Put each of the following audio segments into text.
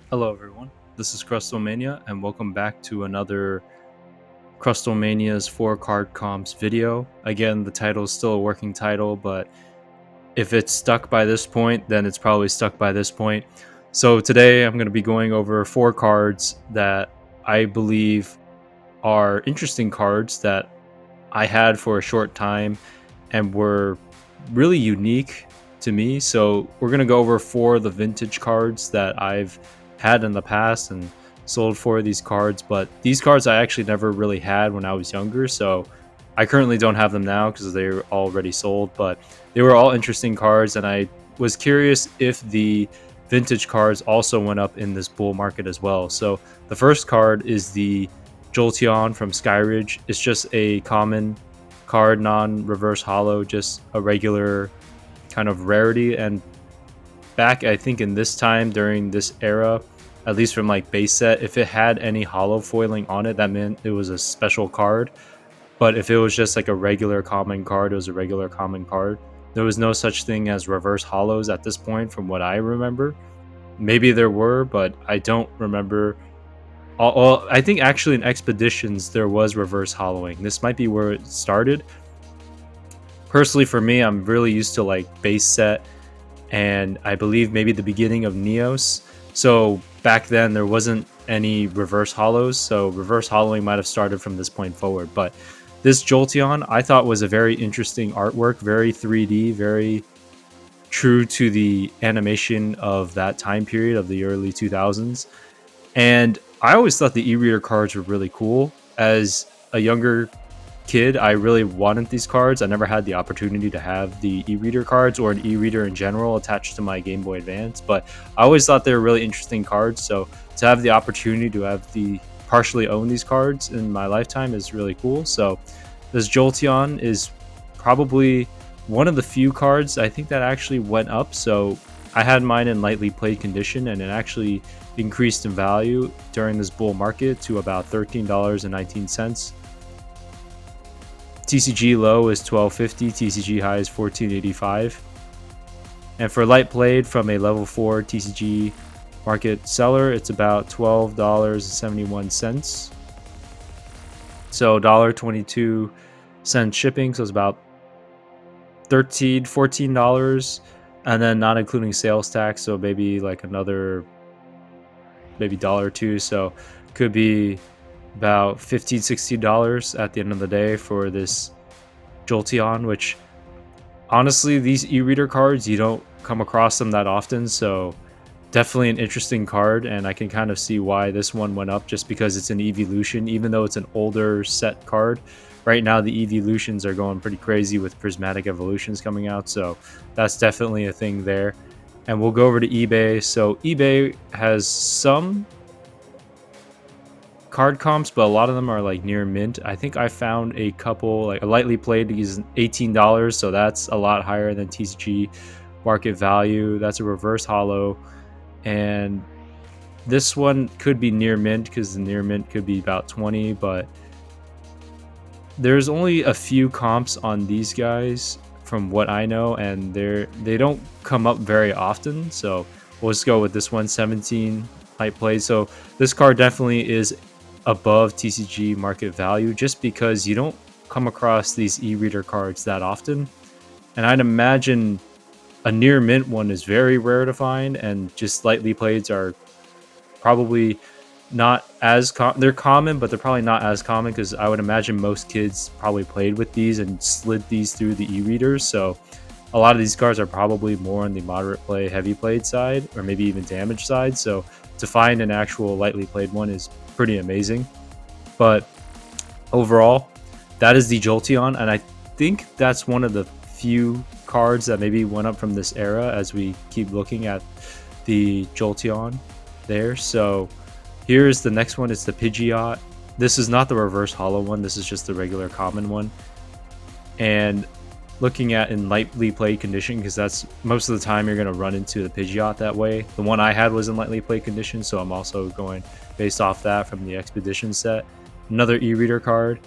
Hello everyone, this is Crustlemania and welcome back to another Crustlemania's 4 card comps video. Again, the title is still a working title, but if it's stuck by this point, then it's probably stuck by this point. So today I'm going to be going over 4 cards that I believe are interesting cards that I had for a short time and were really unique to me. So we're going to go over 4 of the vintage cards that I've had in the past and sold 4 of these cards. But these cards I actually never really had when I was younger. So I currently don't have them now because they're already sold. But they were all interesting cards. And I was curious if the vintage cards also went up in this bull market as well. So the first card is the Jolteon from Skyridge. It's just a common card, non-reverse holo, just a regular kind of rarity. And back, I think in this time during this era, at least from like base set, if it had any holo foiling on it, that meant it was a special card. But if it was just like a regular common card, it was a regular common card. There was no such thing as reverse holos at this point, from what I remember. Maybe there were, but I don't remember. I think actually in Expeditions there was reverse hollowing. This might be where it started. Personally, for me, I'm really used to like base set, and I believe maybe the beginning of Neos. So back then there wasn't any reverse holos, so reverse hollowing might have started from this point forward. But this Jolteon I thought was a very interesting artwork, very 3D, very true to the animation of that time period of the early 2000s. And I always thought the e-reader cards were really cool. As a younger kid, I really wanted these cards. I never had the opportunity to have the e-reader cards or an e-reader in general attached to my Game Boy Advance, but I always thought they were really interesting cards. So to have the opportunity to have the partially own these cards in my lifetime is really cool. So this Jolteon is probably one of the few cards I think that actually went up. So I had mine in lightly played condition, and it actually increased in value during this bull market to about $13.19. TCG low is $12.50, TCG high is $14.85. And for light played from a level 4 TCG market seller, it's about $12.71. So $1.22 shipping, so it's about $14, and then not including sales tax, so maybe like another $1 or $2, so could be about $15-16 at the end of the day for this Jolteon, which honestly, these e-reader cards, you don't come across them that often, so definitely an interesting card. And I can kind of see why this one went up, just because it's an evolution, even though it's an older set card. Right now the evolutions are going pretty crazy with prismatic evolutions coming out, so that's definitely a thing there. And we'll go over to eBay. So eBay has some card comps, but a lot of them are like near mint. I think I found a couple, like a lightly played is $18, so that's a lot higher than TCG market value. That's a reverse holo, and this one could be near mint because the near mint could be about 20, but there's only a few comps on these guys from what I know, and they don't come up very often. So we'll just go with this one, 17 light plays. So this card definitely is above TCG market value, just because you don't come across these e-reader cards that often. And I'd imagine a near mint one is very rare to find, and just lightly playeds are probably not as they're common, but they're probably not as common, because I would imagine most kids probably played with these and slid these through the e-readers. So a lot of these cards are probably more on the moderate play, heavy played side, or maybe even damage side. So to find an actual lightly played one is pretty amazing. But overall, that is the Jolteon, and I think that's one of the few cards that maybe went up from this era as we keep looking at the Jolteon there. So here's the next one. It's the Pidgeot. This is not the reverse holo one. This is just the regular common one. And looking at in lightly played condition, because that's most of the time you're going to run into the Pidgeot that way. The one I had was in lightly played condition, so I'm also going based off that from the Expedition set. Another e-reader card.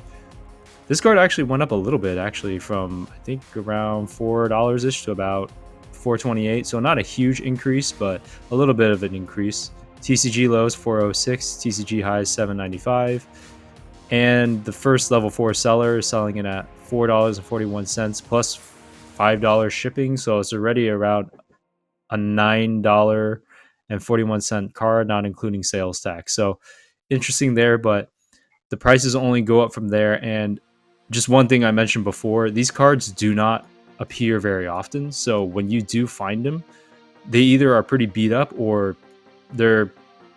This card actually went up a little bit, actually, from I think around $4-ish to about $4.28. So not a huge increase, but a little bit of an increase. TCG low is 406, TCG high is 795, and the first level 4 seller is selling it at $4.41 plus $5 shipping, so it's already around a $9.41 card, not including sales tax. So interesting there, but the prices only go up from there. And just one thing I mentioned before, these cards do not appear very often. So when you do find them, they either are pretty beat up or they're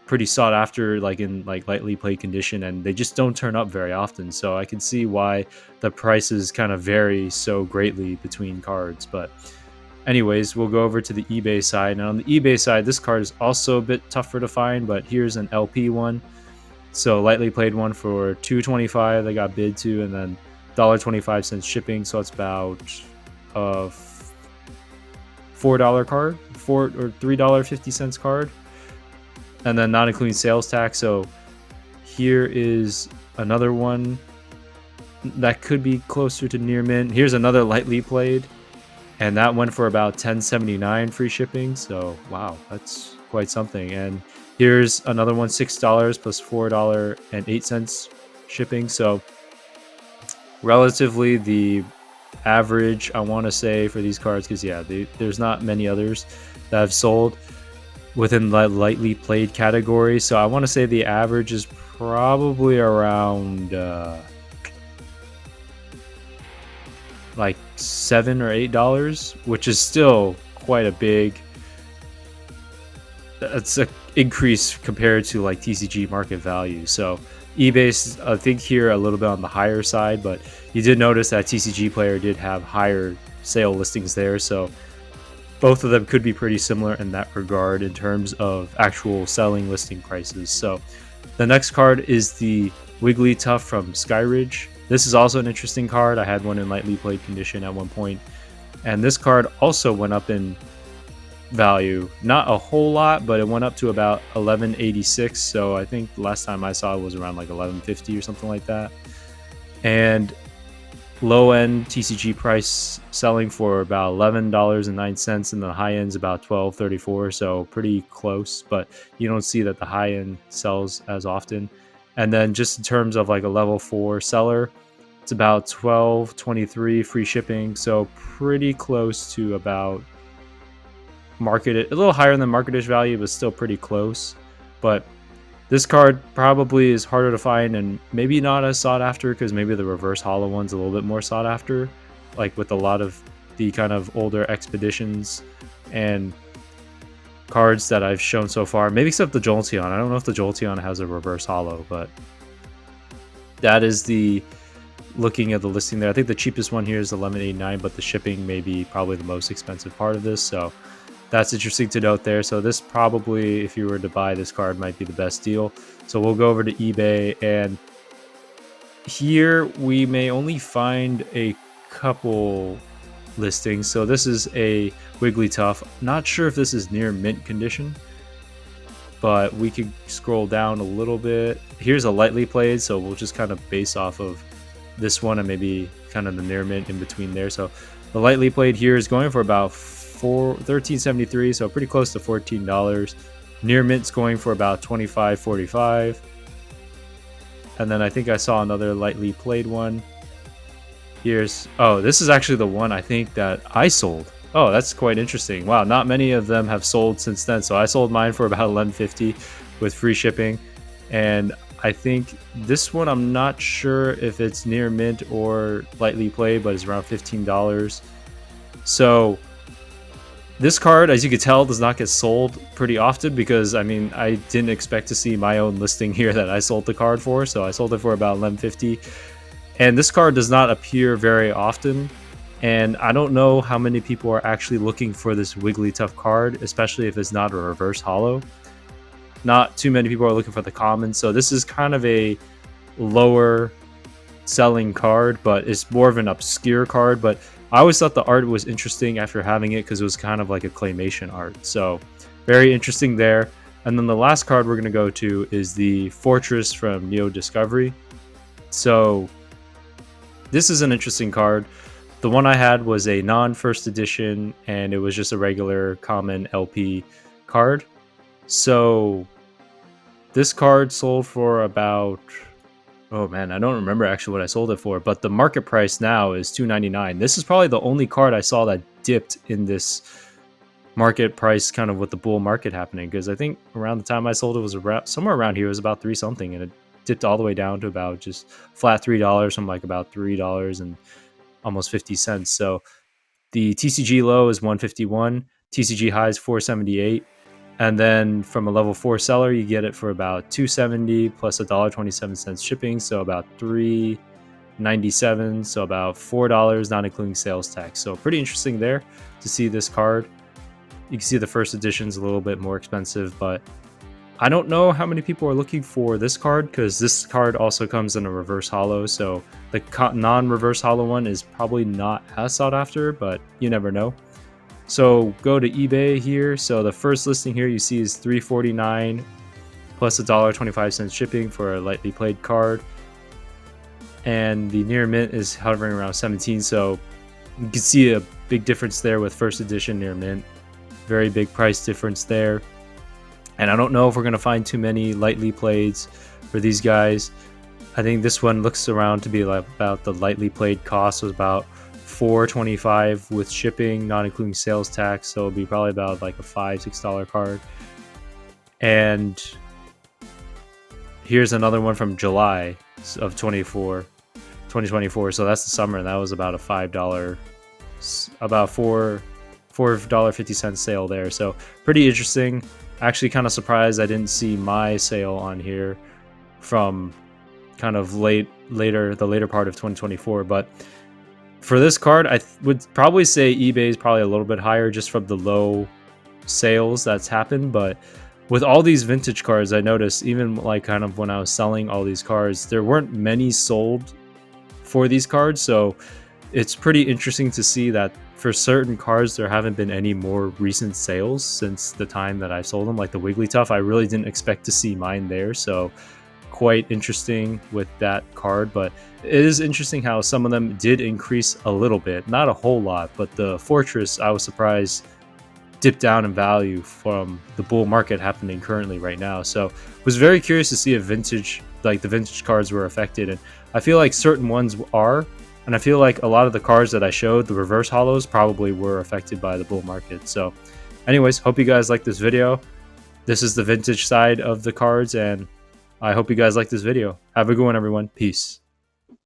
pretty sought after, like in like lightly played condition, and they just don't turn up very often. So I can see why the prices kind of vary so greatly between cards. But anyways, we'll go over to the eBay side. And on the eBay side, this card is also a bit tougher to find, but here's an LP one. So lightly played one for $2.25 they got bid to, and then $1.25 shipping. So it's about a $4 card, $4 or $3.50 card, and then not including sales tax. So here is another one that could be closer to near mint. Here's another lightly played, and that went for about $10.79 free shipping. So wow, that's quite something. And here's another one, $6 plus $4.08 shipping. So relatively the average, I want to say, for these cards, because yeah, there's not many others that have sold within the lightly played category. So I want to say the average is probably around like $7 or $8, which is still quite a big. That's an increase compared to like TCG market value. So eBay's, I think, here a little bit on the higher side, but you did notice that TCG Player did have higher sale listings there. So both of them could be pretty similar in that regard in terms of actual selling listing prices. So the next card is the Wigglytuff from Skyridge. This is also an interesting card. I had one in lightly played condition at one point, and this card also went up in value. Not a whole lot, but it went up to about $11.86. So I think the last time I saw it was around like $11.50 or something like that. And low end TCG price selling for about $11.09, and the high end's about $12.34. So pretty close, but you don't see that the high end sells as often. And then just in terms of like a level 4 seller, it's about $12.23 free shipping. So pretty close to about market, a little higher than market-ish value, but still pretty close. But this card probably is harder to find and maybe not as sought after, because maybe the reverse holo one's a little bit more sought after, like with a lot of the kind of older expeditions and cards that I've shown so far, maybe except the Jolteon. I don't know if the Jolteon has a reverse holo, but that is the looking at the listing there. I think the cheapest one here is $11.89, but the shipping may be probably the most expensive part of this. So that's interesting to note there. So this probably, if you were to buy this card, might be the best deal. So we'll go over to eBay, and here we may only find a couple listings. So this is a Wigglytuff. Not sure if this is near mint condition, but we could scroll down a little bit. Here's a lightly played, so we'll just kind of base off of this one and maybe kind of the near mint in between there. So the lightly played here is going for about $13.73, so pretty close to $14. Near mint's going for about $25.45. And then I think I saw another lightly played one. Here's, oh, this is actually the one I think that I sold. Oh, that's quite interesting. Wow, not many of them have sold since then. So I sold mine for about $11.50 with free shipping. And I think this one, I'm not sure if it's near mint or lightly played, but it's around $15. So this card, as you can tell, does not get sold pretty often, because I mean, I didn't expect to see my own listing here that I sold the card for. So I sold it for about $11.50. And this card does not appear very often. And I don't know how many people are actually looking for this Wigglytuff card, especially if it's not a reverse holo. Not too many people are looking for the common. So this is kind of a lower selling card, but it's more of an obscure card. But I always thought the art was interesting after having it, because it was kind of like a claymation art. So very interesting there. And then the last card we're going to go to is the Forretress from Neo Discovery. So this is an interesting card. The one I had was a non-first edition, and it was just a regular common LP card. So This card sold for about, oh man, I don't remember actually what I sold it for, but the market price now is $2.99. This is probably the only card I saw that dipped in this market price, kind of with the bull market happening, because I think around the time I sold it was around somewhere around here. It was about 3 something, and it dipped all the way down to about just flat $3 from like about $3 and almost 50 cents. So the TCG low is 151, TCG high is 478. And then from a level 4 seller, you get it for about $2.70 plus $1.27 shipping, so about $3.97, so about $4, not including sales tax. So pretty interesting there to see this card. You can see the first edition is a little bit more expensive, but I don't know how many people are looking for this card, because this card also comes in a reverse holo. So the non-reverse holo one is probably not as sought after, but you never know. So go to eBay here. So the first listing here you see is $3.49 plus $1.25 shipping for a lightly played card, and the near mint is hovering around 17. So you can see a big difference there with first edition near mint. Very big price difference there. And I don't know if we're going to find too many lightly playeds for these guys. I think this one looks around to be like about the lightly played cost was about $4.25 with shipping, not including sales tax. So it'll be probably about like a $5-6 card. And here's another one from July of 2024. So that's the summer, and that was about a $5, about $4.50 sale there. So pretty interesting. Actually kind of surprised I didn't see my sale on here from kind of the later part of 2024. But for this card, I would probably say eBay is probably a little bit higher just from the low sales that's happened. But with all these vintage cards, I noticed even like kind of when I was selling all these cards, there weren't many sold for these cards. So it's pretty interesting to see that for certain cards, there haven't been any more recent sales since the time that I sold them. Like the Wigglytuff, I really didn't expect to see mine there. So quite interesting with that card. But it is interesting how some of them did increase a little bit, not a whole lot. But the Forretress, I was surprised, dipped down in value from the bull market happening currently right now. So was very curious to see if the vintage cards were affected. And I feel like certain ones are. And I feel like a lot of the cards that I showed, the reverse holos, probably were affected by the bull market. So anyways, hope you guys like this video. This is the vintage side of the cards, and I hope you guys like this video. Have a good one, everyone. Peace.